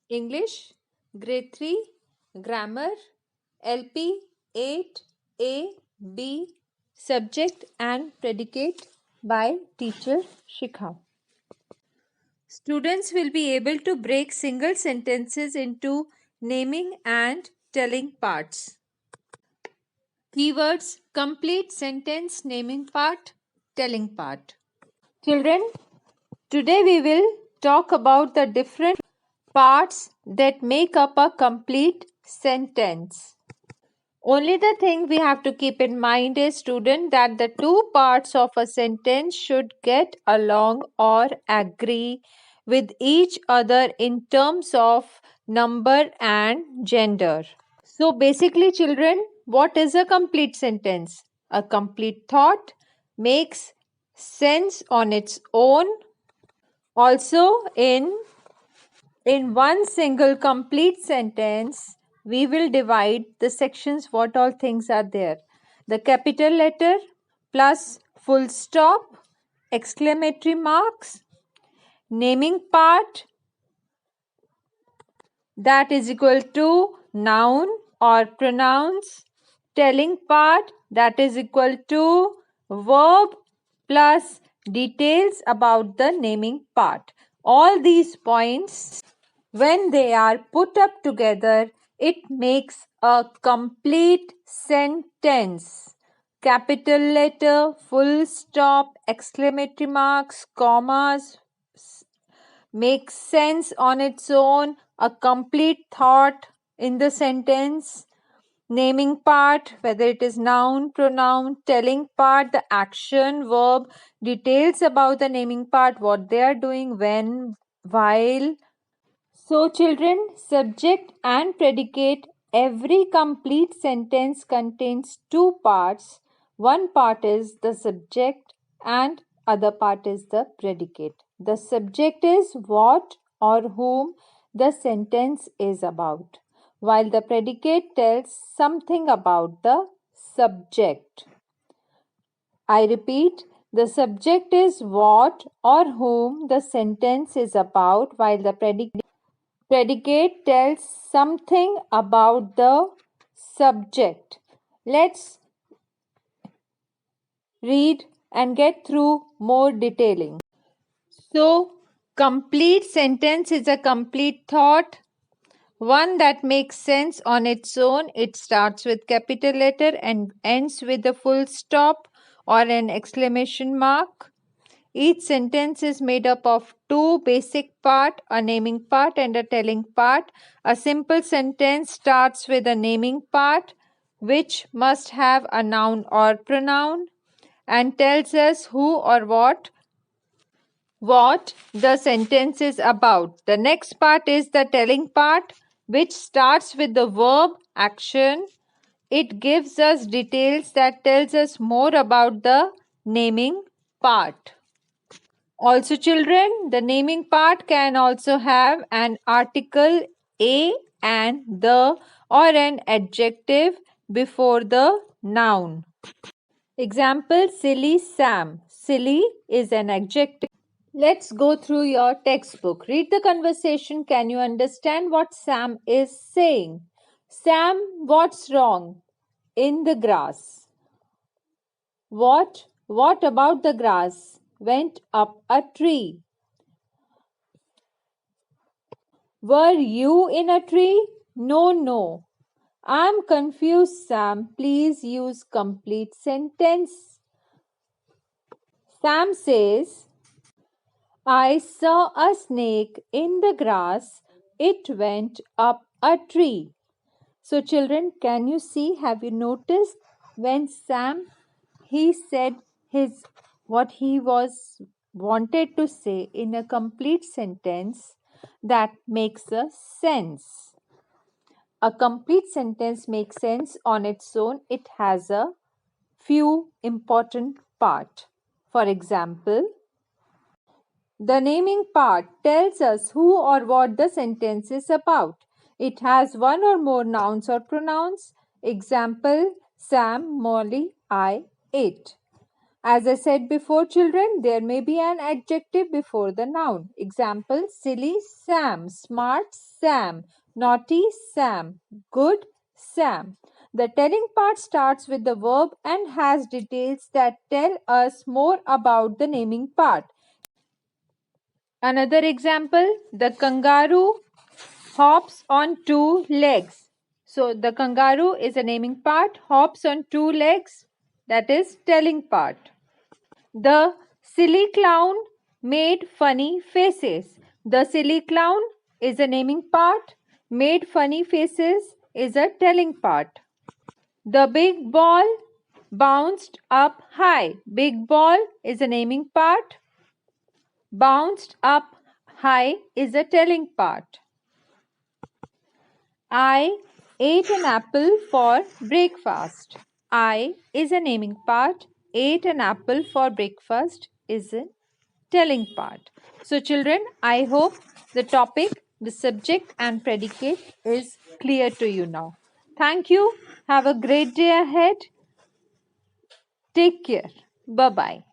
English, Grade 3, Grammar, LP 8A, B, Subject and Predicate by teacher Shikha. Students will be able to break single sentences into naming and telling parts. Keywords: complete sentence, naming part, telling part. Children, today we will talk about the different parts that make up a complete sentence. Only the thing we have to keep in mind is, student, that the two parts of a sentence should get along or agree with each other in terms of number and gender. So basically, children, what is a complete sentence? A complete thought makes sense on its own. Also, in one single complete sentence, we will divide the sections what all things are there. The capital letter plus full stop, exclamatory marks, naming part, that is equal to noun or pronouns, telling part, that is equal to verb plus details about the naming part. All these points, when they are put up together, it makes a complete sentence. Capital letter, full stop, exclamatory marks, commas makes sense on its own, a complete thought in the sentence, naming part, whether it is noun, pronoun, telling part, the action, verb, details about the naming part, what they are doing, when, while. So, children, subject and predicate, every complete sentence contains two parts. One part is the subject and other part is the predicate. The subject is what or whom the sentence is about, while the predicate tells something about the subject. I repeat, the subject is what or whom the sentence is about, while the predicate tells something about the subject. Let's read and get through more detailing. So, complete sentence is a complete thought, one that makes sense on its own. It starts with capital letter and ends with a full stop or an exclamation mark. Each sentence is made up of two basic parts, a naming part and a telling part. A simple sentence starts with a naming part, which must have a noun or pronoun, and tells us who or what the sentence is about. The next part is the telling part, which starts with the verb action. It gives us details that tells us more about the naming part. Also, children, the naming part can also have an article, a and the, or an adjective before the noun. Example, silly Sam. Silly is an adjective. Let's go through your textbook. Read the conversation. Can you understand what Sam is saying? Sam, what's wrong? In the grass. What about the grass? Went up a tree. Were you in a tree? No. I'm confused, Sam. Please use complete sentence. Sam says, I saw a snake in the grass. It went up a tree. So, children, can you see? Have you noticed when Sam he said his what he was wanted to say in a complete sentence that makes a sense. A complete sentence makes sense on its own. It has a few important parts. For example, the naming part tells us who or what the sentence is about. It has one or more nouns or pronouns. Example, Sam, Molly, I, it. As I said before, children, there may be an adjective before the noun. Example, silly Sam, smart Sam, naughty Sam, good Sam. The telling part starts with the verb and has details that tell us more about the naming part. Another example, the kangaroo hops on two legs. So the kangaroo is a naming part, hops on two legs, that is telling part. The silly clown made funny faces. The silly clown is a naming part, made funny faces is a telling part. The big ball bounced up high. Big ball is a naming part, bounced up high is a telling part. I ate an apple for breakfast. I is a naming part. Ate an apple for breakfast is a telling part. So, children, I hope the topic, the subject, and predicate is clear to you now. Thank you. Have a great day ahead. Take care. Bye bye.